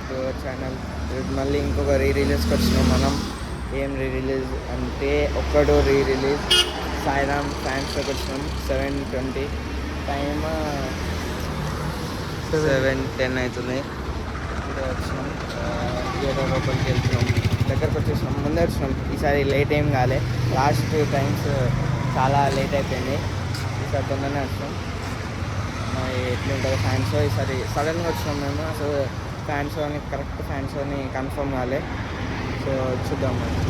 To our channel. మళ్ళీ ఇంకొక రిలీజ్కి వచ్చినాం మనం. ఏం రిలీజ్ అంటే ఒక్కడు రిలీజ్ సాయిరామ్ ఫ్యాన్స్లోకి వచ్చినాం. 7:20 టైమ్ 7:10 అవుతుంది. ఇదే వచ్చినాం. థియేటర్ లోపలికి వెళ్తున్నాం. దగ్గరకు వచ్చేసినాం. ముందే వచ్చినాం. ఈసారి లేట్ ఏం కాలే. లాస్ట్ టైమ్స్ చాలా లేట్ అయిపోయింది. ఈసారి తొందరనే వచ్చినాం. ఎట్లుంటుంది ఫ్యాన్ షో. ఈసారి సడన్గా వచ్చినాం మేము. అసలు ఫ్యాన్ షో అని కరెక్ట్ ఫ్యాన్ షో అని కన్ఫర్మ్ కాలే. సో చూద్దాం మనం.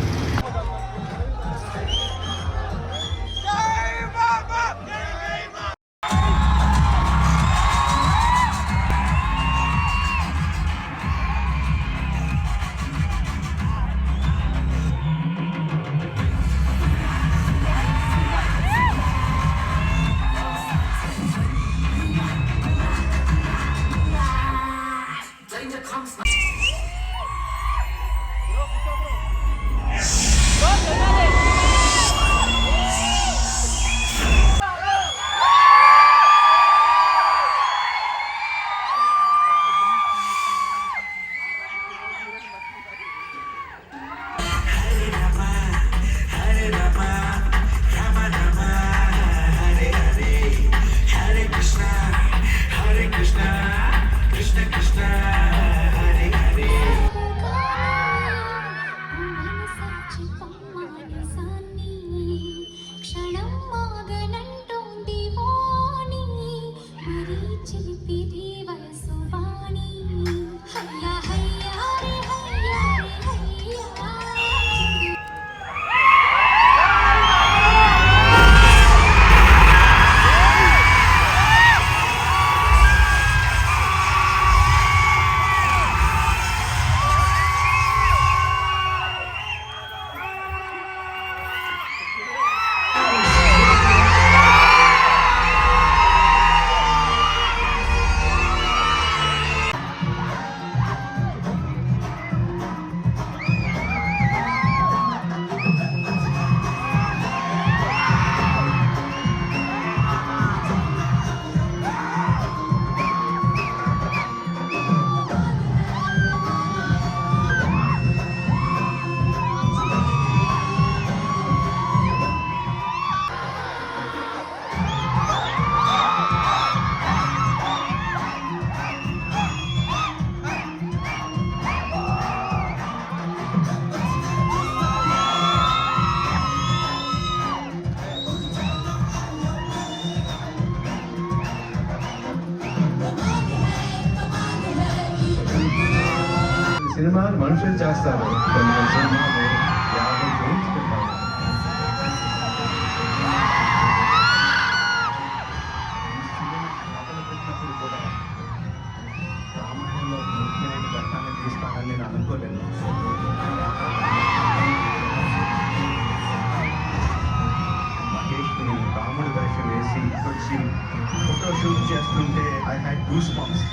సినిమా మనుషులు చేస్తారు. కొన్ని సినిమాలు 50 చేయించుకుంటారు. మొదలు పెట్టినప్పుడు కూడా రామాయణంలో ముఖ్యమైన ఘట్టాన్ని తీస్తానని నేను అనుకోలేదు. మహేష్ని రాముడి వేషం వేసి వచ్చి ఫోటో షూట్ చేస్తుంటే I had goose bumps.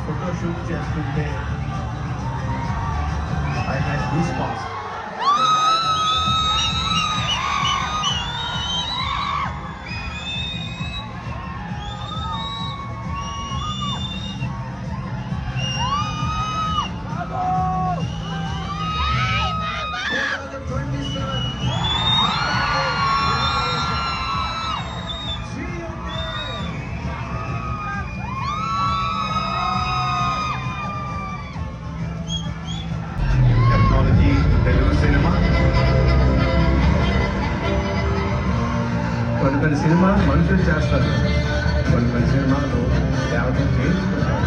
Photo shoot చేస్తుంటే ఐ హ్యాడ్ గూస్ బంప్స్. కొన్ని సినిమాలు మనుషులు చేస్తారు. కొన్ని సినిమాలు దేవతలు చేయించుకుంటారు.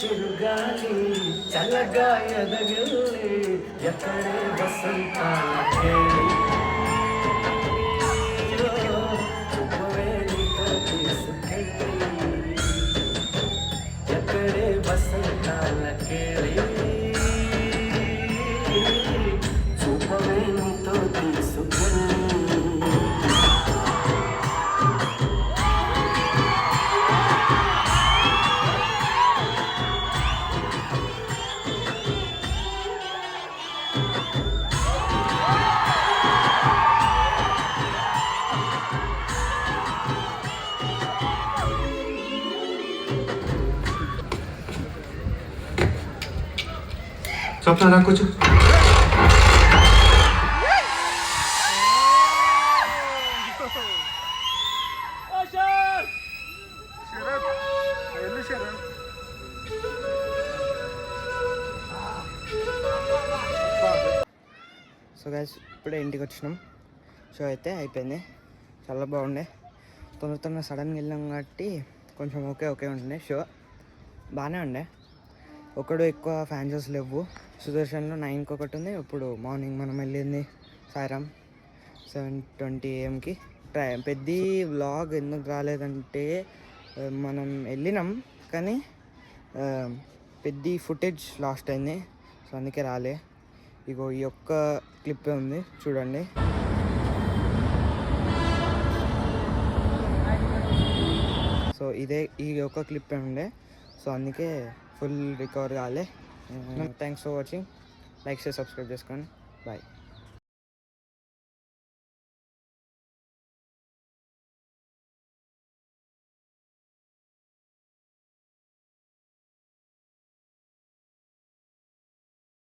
చిరుగాలి చల్లగా ఎదగిల్లి ఎక్కడే వసంతాలకే చూపవే నీతో తీసుకెళ్ళి ఎక్కడే వసంతాలకే చూపవే నీతో తీసుకెళ్ళి स्वप्न ना कुछ సో గైస్ ఇప్పుడే ఇంటికి వచ్చినాం. షో అయితే అయిపోయింది, చాలా బాగుండే. తొందర సడన్గా వెళ్ళాం కాబట్టి కొంచెం ఓకే ఉండే. షో బాగానే ఉండే. ఒకడు ఎక్కువ ఫ్యాన్సెస్ లేవు. సుదర్శన్లో 9కి ఒకటి ఉంది. ఇప్పుడు మార్నింగ్ మనం వెళ్ళింది సాయిరామ్ 7:20 AM పెద్ద వ్లాగ్ ఎందుకు రాలేదంటే మనం వెళ్ళినాం కానీ పెద్ద ఫుటేజ్ లాస్ట్ అయింది, సో అందుకే రాలే. ఇగో ఈ ఒక్క క్లిప్ ఉంది చూడండి. సో ఈ ఒక్క క్లిప్ ఉండే, సో అందుకే ఫుల్ రికవర్ కాలే. Thanks for watching. లైక్ చేసి సబ్స్క్రైబ్ చేసుకోండి. బాయ్.